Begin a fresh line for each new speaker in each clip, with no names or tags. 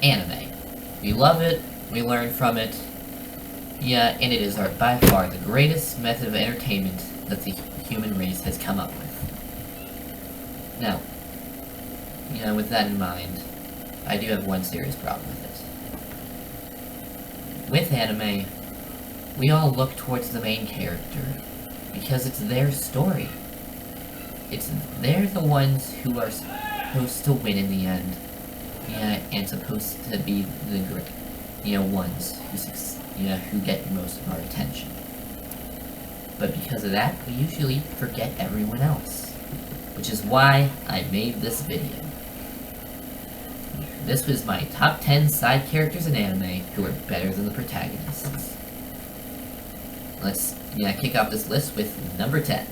anime. We love it, we learn from it, yeah, and it is by far the greatest method of entertainment that the human race has come up with. Now, with that in mind, I do have one serious problem with it. With anime, we all look towards the main character, because it's their story. They're the ones who are supposed to win in the end, and supposed to be the great, ones who get most of our attention. But because of that, we usually forget everyone else, which is why I made this video. This was my top 10 side characters in anime who are better than the protagonists. Let's kick off this list with number 10.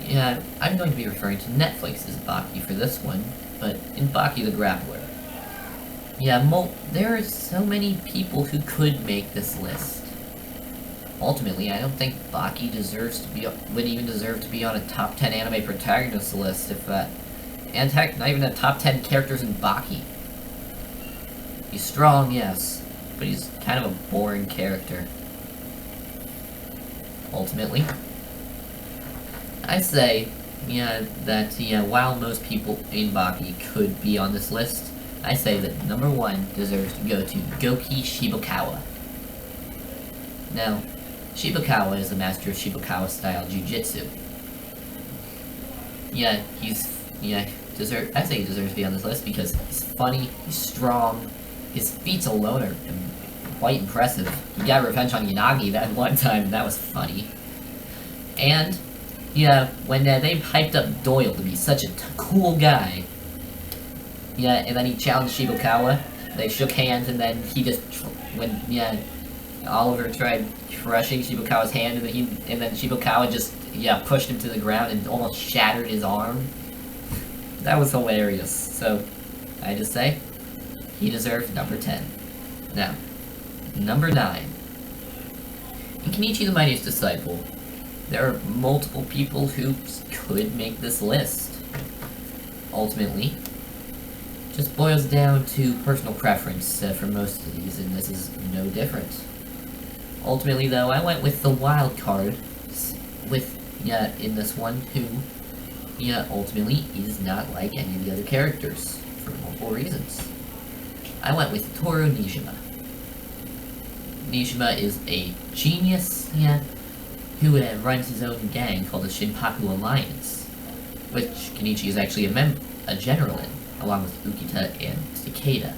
Yeah, I'm going to be referring to Netflix's Bakke for this one, but in Bakke the Grappler. Yeah, there are so many people who could make this list. Ultimately, I don't think Bakke would even deserve to be on a top 10 anime protagonist list if and heck, not even a top 10 characters in Bakke. He's strong, yes, but he's kind of a boring character. Ultimately, I say, that, while most people in Bakke could be on this list, I say that number 1 deserves to go to Goki Shibukawa. Now, Shibukawa is the master of Shibukawa-style Jiu-Jitsu. I say he deserves to be on this list because he's funny, he's strong, his feats alone are quite impressive. He got revenge on Yanagi that one time, and that was funny. And, when they hyped up Doyle to be such a cool guy, and then he challenged Shibukawa, they shook hands, and then he just, Oliver tried crushing Shibukawa's hand, and then Shibukawa just, pushed him to the ground and almost shattered his arm. That was hilarious. So, I just say, he deserves number 10. Now, number 9. In Kenichi the Mightiest Disciple, there are multiple people who could make this list. Ultimately, just boils down to personal preference for most of these, and this is no different. Ultimately, though, I went with the wild card in this one, who, ultimately is not like any of the other characters, for multiple reasons. I went with Toru Iijima. Iijima is a genius, who runs his own gang called the Shinpaku Alliance, which Kenichi is actually a general in, along with Ukita and Takeda.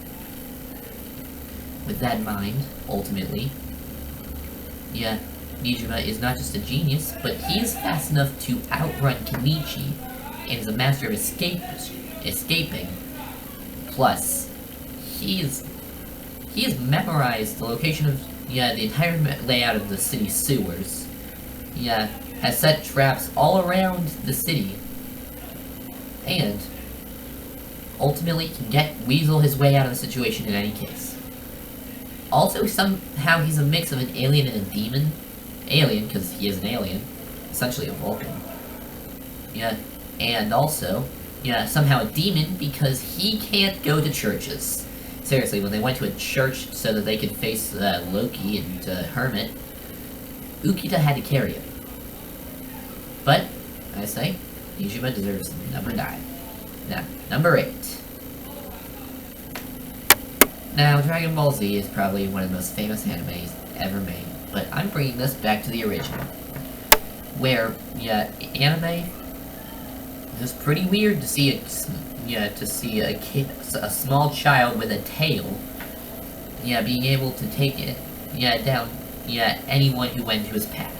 With that in mind, ultimately, Iijima is not just a genius, but he is fast enough to outrun Kenichi, and is a master of escaping. Plus, he has memorized the location of, the entire layout of the city sewers. Has set traps all around the city, and ultimately can weasel his way out of the situation in any case. Also, somehow he's a mix of an alien and a demon. Alien, because he is an alien, essentially a Vulcan. And also, somehow a demon, because he can't go to churches. Seriously, when they went to a church so that they could face Loki and Hermit, Ukita had to carry him. But, I say, Iijima deserves number 9. Now, number 8. Now, Dragon Ball Z is probably one of the most famous animes ever made, but I'm bringing this back to the original, where, anime, it was pretty weird to see a small child with a tail, being able to take it, down, anyone who went to his path.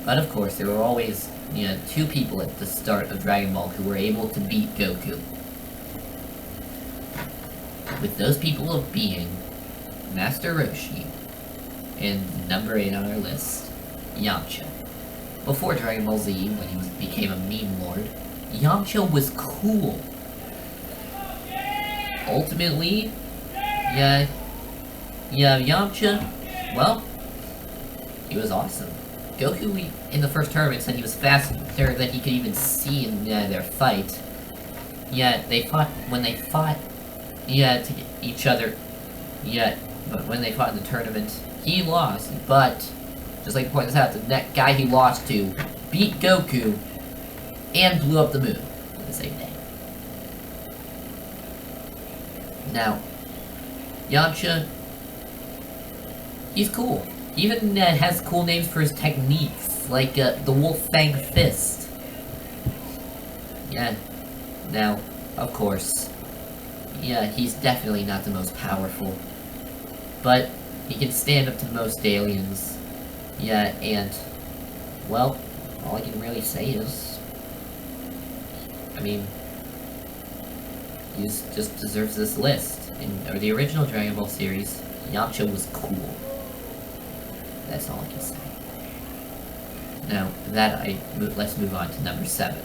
But of course, there were always, 2 people at the start of Dragon Ball who were able to beat Goku. With those people being Master Roshi, and number 8 on our list, Yamcha. Before Dragon Ball Z, when he became a meme lord, Yamcha was cool. Ultimately, Yamcha, well, he was awesome. Goku, in the first tournament, said he was faster than he could even see in their fight. yeah, when they fought, yeah, to each other, yeah, but when they fought in the tournament, he lost, but, just like points out, the guy he lost to beat Goku and blew up the moon on the same day. Now, Yamcha, he's cool. He even has cool names for his techniques, like the Wolf Fang Fist. Yeah. Now, of course, yeah, he's definitely not the most powerful, but he can stand up to most aliens. Yeah, and, well, all I can really say is, I mean, he just deserves this list. In the original Dragon Ball series, Yamcha was cool. That's all I can say. Now, let's move on to number 7.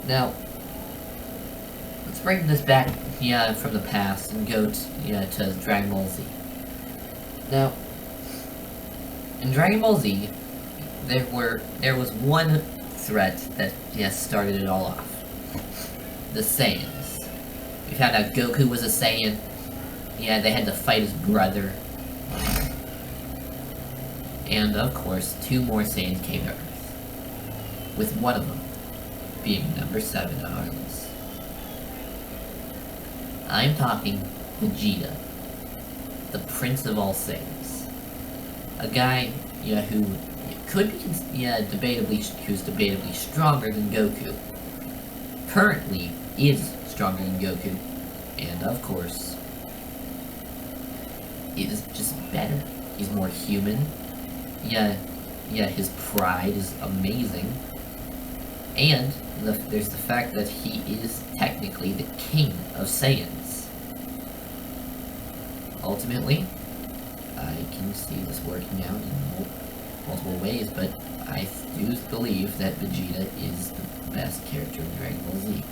Now, let's bring this back, yeah, from the past and go to Dragon Ball Z. Now, in Dragon Ball Z, there was one threat that, started it all off. The Saiyans. We found out Goku was a Saiyan. Yeah, they had to fight his brother. And, of course, 2 more Saiyans came to Earth. With one of them being number 7 on our list. I'm talking Vegeta, the Prince of all Saiyans. A guy, who could be, who's debatably stronger than Goku. Currently is stronger than Goku, and of course, is just better. He's more human. Yeah, his pride is amazing. And there's the fact that he is technically the king of Saiyans. Ultimately, I can see this working out in multiple ways, but I do believe that Vegeta is the best character in Dragon Ball Z.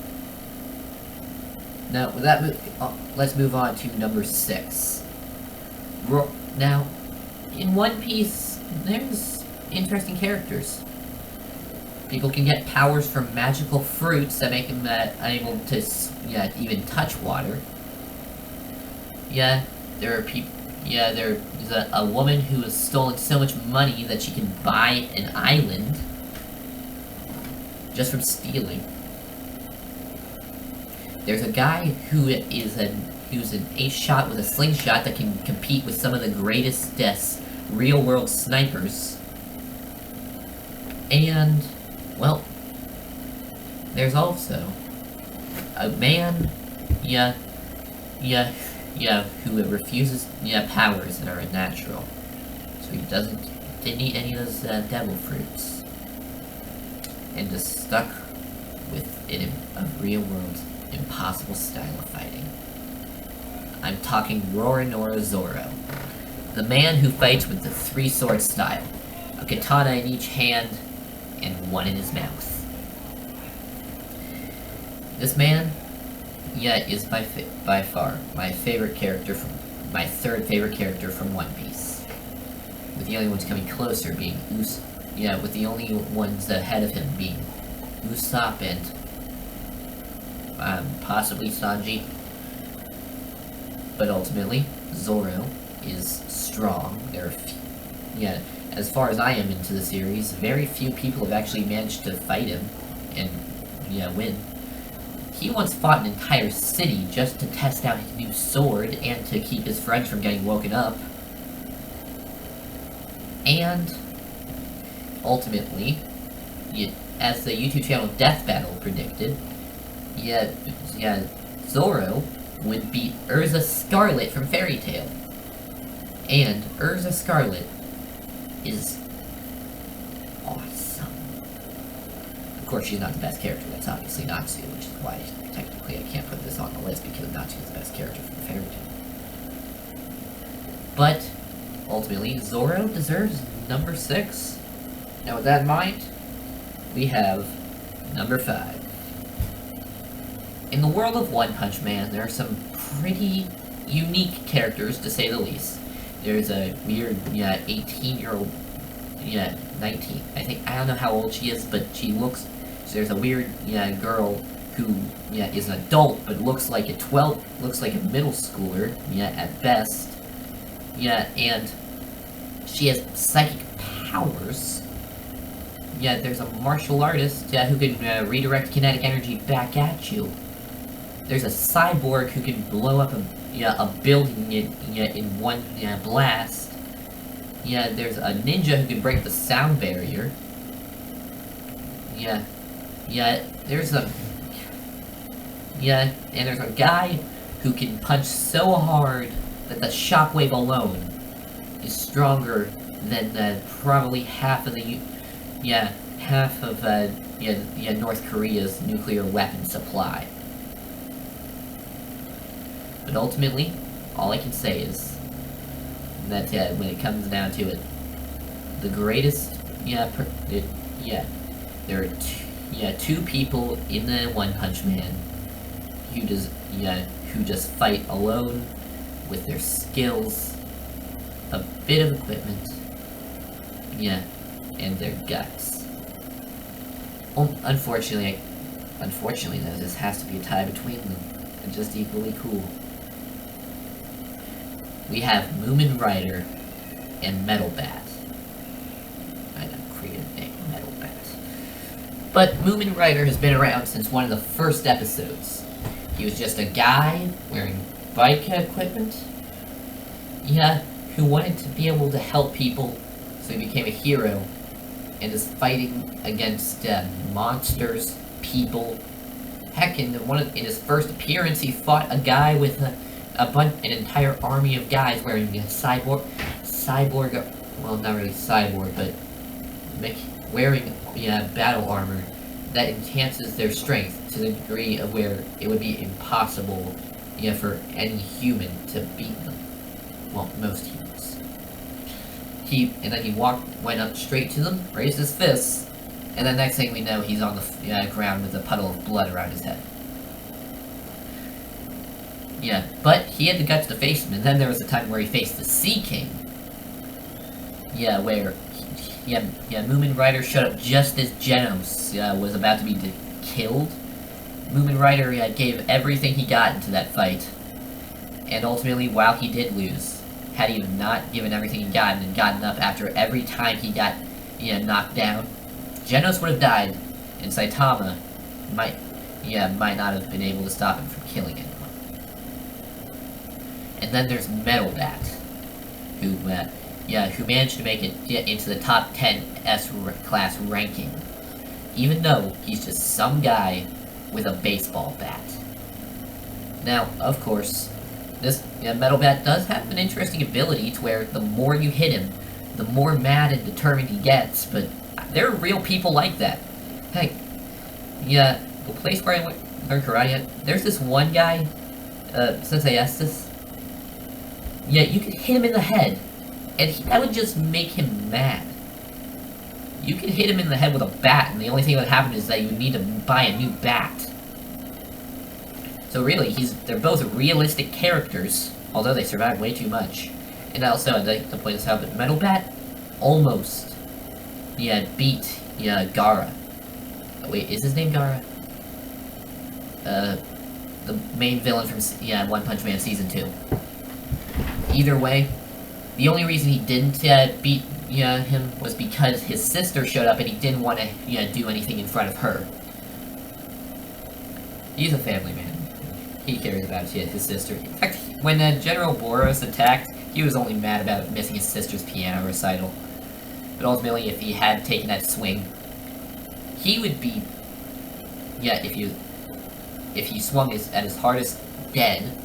Now, with that, let's move on to number 6. Now, in One Piece, there's interesting characters. People can get powers from magical fruits that make them unable to, even touch water. Yeah, there are people. Yeah, there is a woman who has stolen so much money that she can buy an island just from stealing. There's a guy who's an ace shot with a slingshot that can compete with some of the greatest real-world snipers. And, well, there's also a man, who refuses, powers that are unnatural. So he didn't eat any of those, devil fruits. And just stuck with a real-world, impossible style of fighting. I'm talking Roronoa Zoro. The man who fights with the 3-sword style. A katana in each hand, and one in his mouth. This man, is by far my favorite character my 3rd favorite character from One Piece. With the only ones coming closer being with the only ones ahead of him being Usopp and possibly Sanji. But ultimately, Zoro is strong. As far as I am into the series, very few people have actually managed to fight him and, win. He once fought an entire city just to test out his new sword and to keep his friends from getting woken up. And, ultimately, as the YouTube channel Death Battle predicted, Zoro would beat Urza Scarlet from Fairy Tail. And Urza Scarlet is awesome. Of course, she's not the best character. That's obviously Natsu, which is why technically I can't put this on the list, because Natsu is the best character from Fairy Tail. But ultimately, Zoro deserves number 6. Now, with that in mind, we have number 5. In the world of One Punch Man, there are some pretty unique characters, to say the least. There's a weird, 18-year-old, 19, I don't know how old she is, but she looks, so there's a weird, girl who, yeah, is an adult, but looks like a middle schooler, yeah, at best. Yeah, and she has psychic powers. Yeah, there's a martial artist, yeah, who can redirect kinetic energy back at you. There's a cyborg who can blow up a building in one blast. Yeah, there's a ninja who can break the sound barrier. Yeah, there's a guy who can punch so hard that the shockwave alone is stronger than probably half of North Korea's nuclear weapon supply. But ultimately, all I can say is that when it comes down to it, the greatest, there are two people in the One Punch Man who just fight alone with their skills, a bit of equipment, and their guts. Unfortunately, though, this has to be a tie between them, and just equally cool. We have Moomin Rider and Metal Bat. I know, creative name, Metal Bat. But Moomin Rider has been around since one of the first episodes. He was just a guy wearing Bakke equipment, who wanted to be able to help people, so he became a hero, and is fighting against monsters, people. Heck, in his first appearance, he fought a guy with an entire army of guys wearing cyborg, well, not really cyborg, but wearing battle armor that enhances their strength to the degree of where it would be impossible for any human to beat them. Well, most humans. Then he went up straight to them, raised his fists, and the next thing we know, he's on the ground with a puddle of blood around his head. Yeah, but he had the guts to face him, and then there was a time where he faced the Sea King. Yeah, where Moomin Rider showed up just as Genos was about to be killed. Moomin Rider gave everything he got into that fight, and ultimately, while he did lose, had he not given everything he got and gotten up after every time he got knocked down, Genos would have died, and Saitama might not have been able to stop him from killing anyone. And then there's Metal Bat, who managed to make it into the top 10 S-class ranking, even though he's just some guy with a baseball bat. Now, of course, this Metal Bat does have an interesting ability to where the more you hit him, the more mad and determined he gets, but there are real people like that. Heck, the place where I learned karate at, there's this one guy, Sensei Estes. Yeah, you could hit him in the head, and that would just make him mad. You could hit him in the head with a bat, and the only thing that would happen is that you need to buy a new bat. So really, they're both realistic characters, although they survive way too much. And also, I'd like to point this out, but Metal Bat almost, beat, Gaara. Oh, wait, is his name Gaara? The main villain from, One Punch Man Season 2. Either way, the only reason he didn't beat him was because his sister showed up and he didn't want to do anything in front of her. He's a family man. He cares about his sister. In fact, when General Boros attacked, he was only mad about missing his sister's piano recital. But ultimately, if he had taken that swing, he would be, if he swung at his hardest, dead.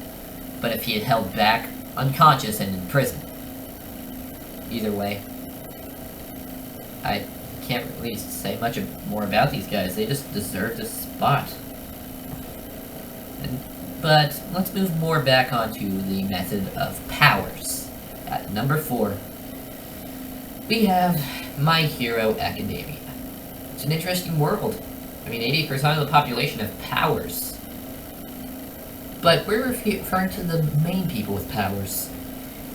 But if he had held back, unconscious and in prison. Either way, I can't really say much more about these guys. They just deserve this spot. But let's move more back onto the method of powers. At number 4, we have My Hero Academia. It's an interesting world. I mean, 80% of the population have powers. But we're referring to the main people with powers.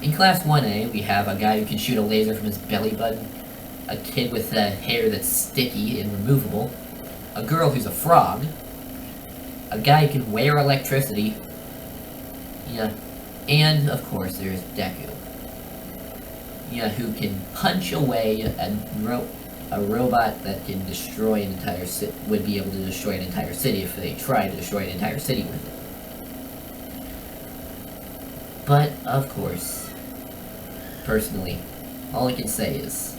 In Class 1A, we have a guy who can shoot a laser from his belly button, a kid with hair that's sticky and removable, a girl who's a frog, a guy who can wear electricity. Yeah. And, of course, there's Deku. Yeah, who can punch away a robot that can destroy an entire city, would be able to destroy an entire city if they tried to destroy an entire city with it. But, of course, personally, all I can say is,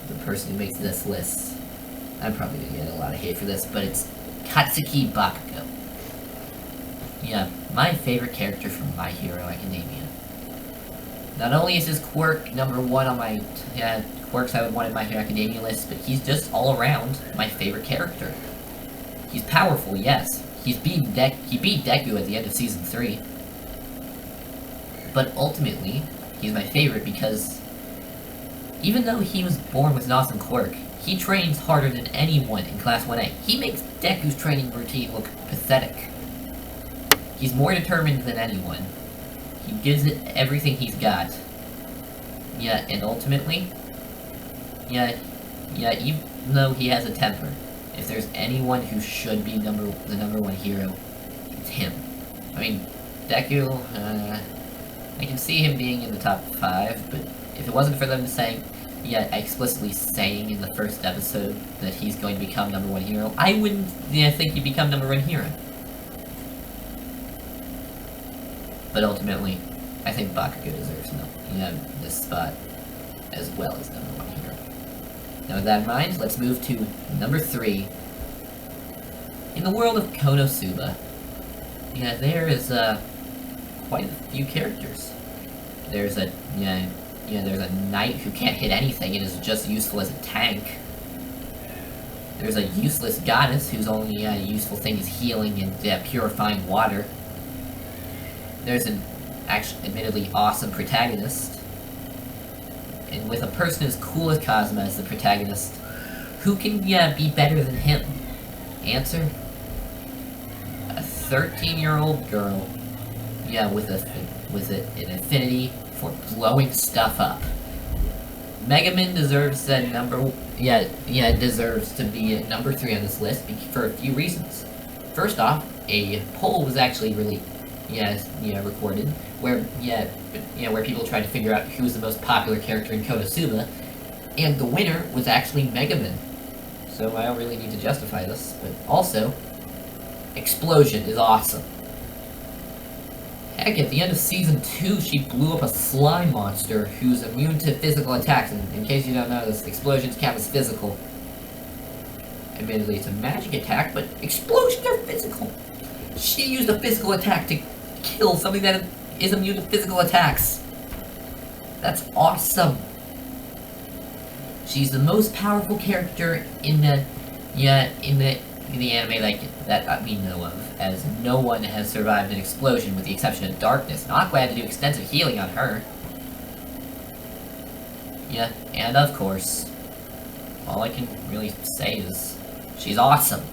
the person who makes this list, I'm probably gonna get a lot of hate for this, but it's Katsuki Bakugo. Yeah, my favorite character from My Hero Academia. Not only is his quirk #1 on my quirks I would want in My Hero Academia list, but he's just all around my favorite character. He's powerful, yes. He beat Deku at the end of Season 3. But ultimately, he's my favorite because even though he was born with an awesome quirk, he trains harder than anyone in Class 1A. He makes Deku's training routine look pathetic. He's more determined than anyone. He gives it everything he's got. Yeah, and ultimately, yeah, even though he has a temper, if there's anyone who should be the #1 hero, it's him. I mean, Deku, I can see him being in the top 5, but if it wasn't for them saying, explicitly saying in the first episode that he's going to become #1 hero, I wouldn't think he'd become #1 hero. But ultimately, I think Bakugo deserves this spot as well as #1 hero. Now with that in mind, let's move to #3. In the world of Konosuba, there is quite a few characters. There's a there's a knight who can't hit anything and is just useful as a tank. There's a useless goddess whose only useful thing is healing and purifying water. There's an admittedly awesome protagonist. And with a person as cool as Kazuma as the protagonist, who can be better than him? Answer? A 13-year-old girl, with an affinity for blowing stuff up. Megaman deserves deserves to be at #3 on this list for a few reasons. First off, a poll was actually really recorded where people tried to figure out who's the most popular character in Konosuba, and the winner was actually Megaman. So I don't really need to justify this, but also, Explosion is awesome. Heck, at the end of Season 2, she blew up a slime monster who's immune to physical attacks, and in case you don't know this, explosions count as physical. Admittedly, it's a magic attack, but explosions are physical. She used a physical attack to kill something that is immune to physical attacks. That's awesome. She's the most powerful character in the anime that we know of, as no one has survived an explosion with the exception of Darkness. And Aqua had to do extensive healing on her. Yeah, and of course, all I can really say is she's awesome.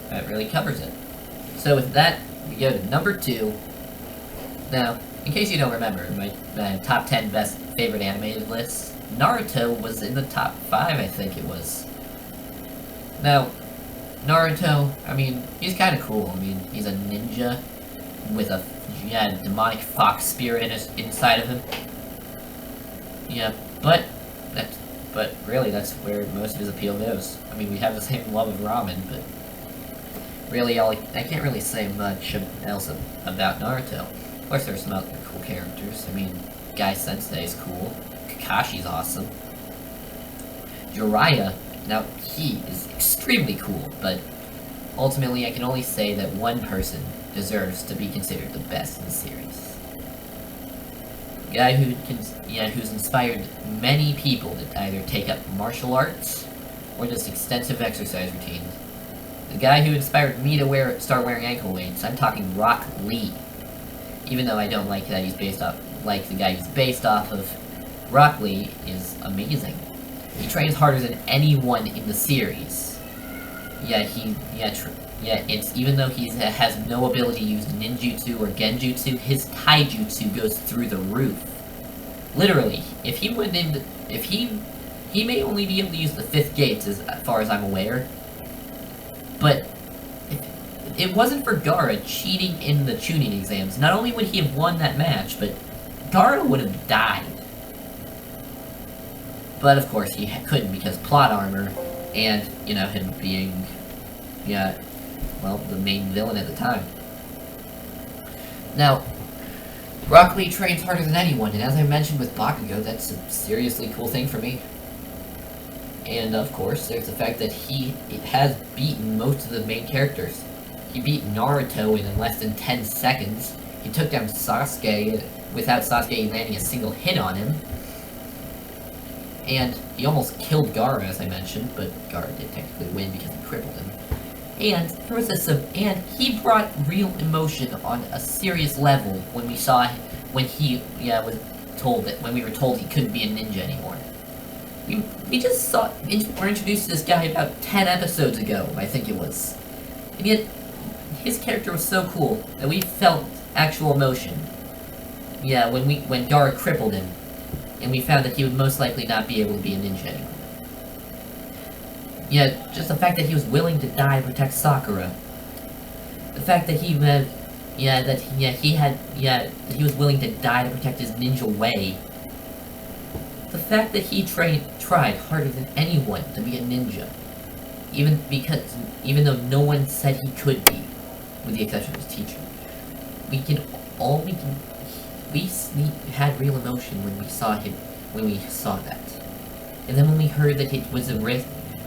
That really covers it. So with that, we go to #2. Now, in case you don't remember, my top 10 best favorite animated list, Naruto was in the top 5, I think it was. Now, Naruto, I mean, he's kind of cool. I mean, he's a ninja with a demonic fox spirit inside of him. Yeah, but really, that's where most of his appeal goes. I mean, we have the same love of ramen, but really, I can't really say much else about Naruto. Of course, there's some other cool characters. I mean, Guy Sensei is cool. Kakashi's awesome. Jiraiya, now, he is extremely cool, but ultimately I can only say that one person deserves to be considered the best in the series. A guy who's inspired many people to either take up martial arts or just extensive exercise routines. The guy who inspired me to start wearing ankle weights, I'm talking Rock Lee. Even though I don't like that he's based off, the guy he's based off of, Rock Lee is amazing. He trains harder than anyone in the series. Even though he has no ability to use ninjutsu or genjutsu, his taijutsu goes through the roof. Literally, if he went into, he may only be able to use the 5th gates as far as I'm aware, but it wasn't for Gaara cheating in the tuning exams, not only would he have won that match, but Gaara would have died. But of course he couldn't because plot armor, and, you know, him being, yeah, well, the main villain at the time. Now, Rock Lee trains harder than anyone, and as I mentioned with Bakugo, that's a seriously cool thing for me. And of course, there's the fact that he has beaten most of the main characters. He beat Naruto in less than 10 seconds. He took down Sasuke without Sasuke landing a single hit on him. And he almost killed Gaara, as I mentioned, but Gaara did technically win because he crippled him. And there was and he brought real emotion on a serious level when we saw when he was told that when we were told he couldn't be a ninja anymore. We just saw we're introduced to this guy about 10 episodes ago, I think it was, and yet his character was so cool that we felt actual emotion. Yeah, when Gaara crippled him, and we found that he would most likely not be able to be a ninja anymore. Yeah, just the fact that he was willing to die to protect Sakura. The fact that he that he was willing to die to protect his ninja way. The fact that he tried harder than anyone to be a ninja, even though no one said he could be, with the exception of his teacher. We had real emotion when we saw that. And then when we heard that it was a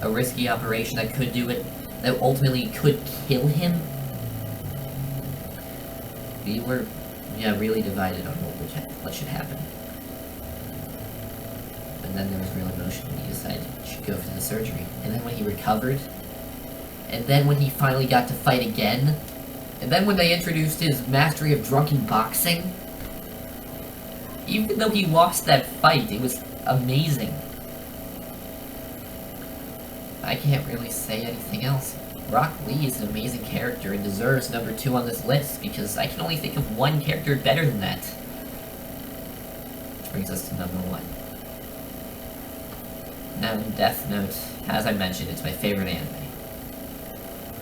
risky operation that could do it, that ultimately could kill him, we were, really divided on what should happen. And then there was real emotion when he decided he should go for the surgery. And then when he recovered, and then when he finally got to fight again, and then when they introduced his mastery of drunken boxing, even though he lost that fight, it was amazing. I can't really say anything else. Rock Lee is an amazing character and deserves number 2 on this list, because I can only think of one character better than that. Which brings us to number 1. Now, Death Note, as I mentioned, it's my favorite anime.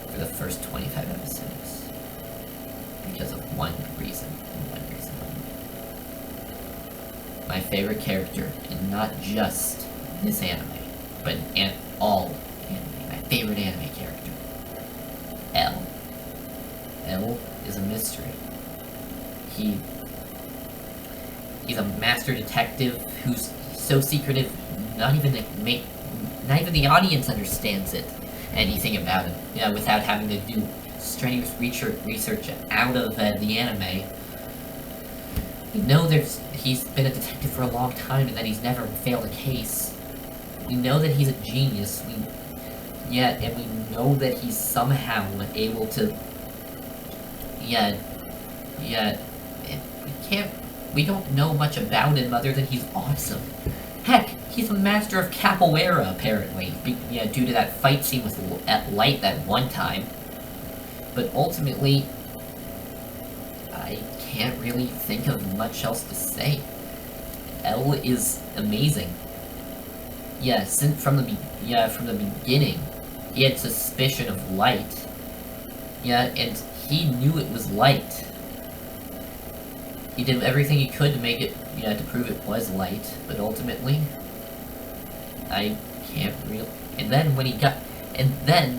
For the first 25 episodes. Because of one reason, and one reason only. My favorite character, and not just this anime, but in all anime. My favorite anime character. L. L is a mystery. He's a master detective who's so secretive, not even the audience understands it, anything about him, without having to do strenuous research out of the anime. We know he's been a detective for a long time and that he's never failed a case. We know that he's a genius. And we know that he's somehow able to. We don't know much about him other than he's awesome. Heck, he's a master of capoeira, apparently, due to that fight scene with Light that one time. But ultimately, I can't really think of much else to say. L is amazing. From the beginning, he had suspicion of Light. And he knew it was Light. He did everything he could to make it, to prove it was Light, but ultimately, I can't really. And then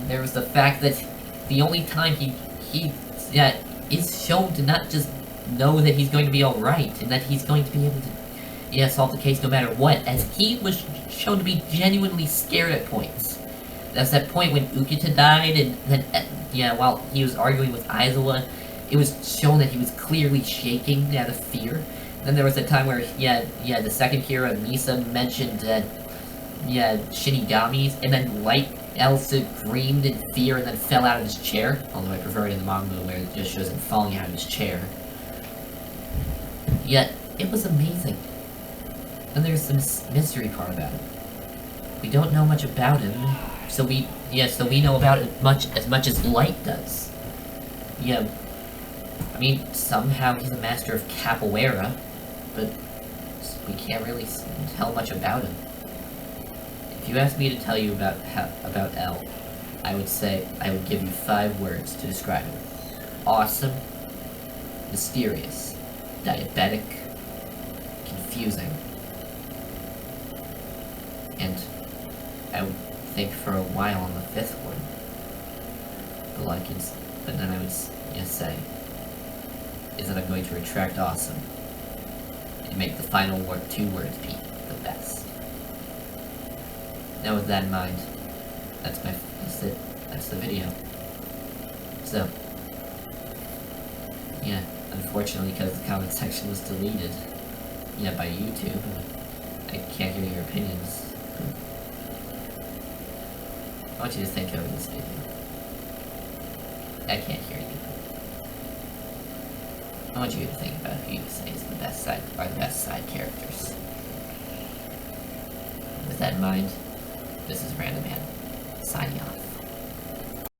there was the fact that the only time he is shown to not just know that he's going to be alright, and that he's going to be able to, solve the case no matter what, as he was shown to be genuinely scared at points. That's that point when Ukita died, and then, while he was arguing with Aizawa, it was shown that he was clearly shaking out of fear. Then there was a time where, the second hero, Misa, mentioned, Shinigamis, and then Light Elsa screamed in fear and then fell out of his chair, although I prefer it in the manga where it just shows him falling out of his chair. Yet, it was amazing. Then there's the mystery part about him. We don't know much about him, so we know about it as much as Light does. I mean, somehow he's a master of capoeira, but we can't really tell much about him. If you ask me to tell you about L, I would say, I would give you 5 words to describe him. Awesome, mysterious, diabetic, confusing, and I would think for a while on the 5th one, but then I would say, is that I'm going to retract awesome, and make the final 2 words be the best. Now with that in mind, that's it. That's the video. So, yeah, unfortunately, because the comment section was deleted, by YouTube, I can't hear your opinions. I want you to think over this video. I can't hear you. I want you to think about who you say is the best side characters. With that in mind, this is Random Man, signing off.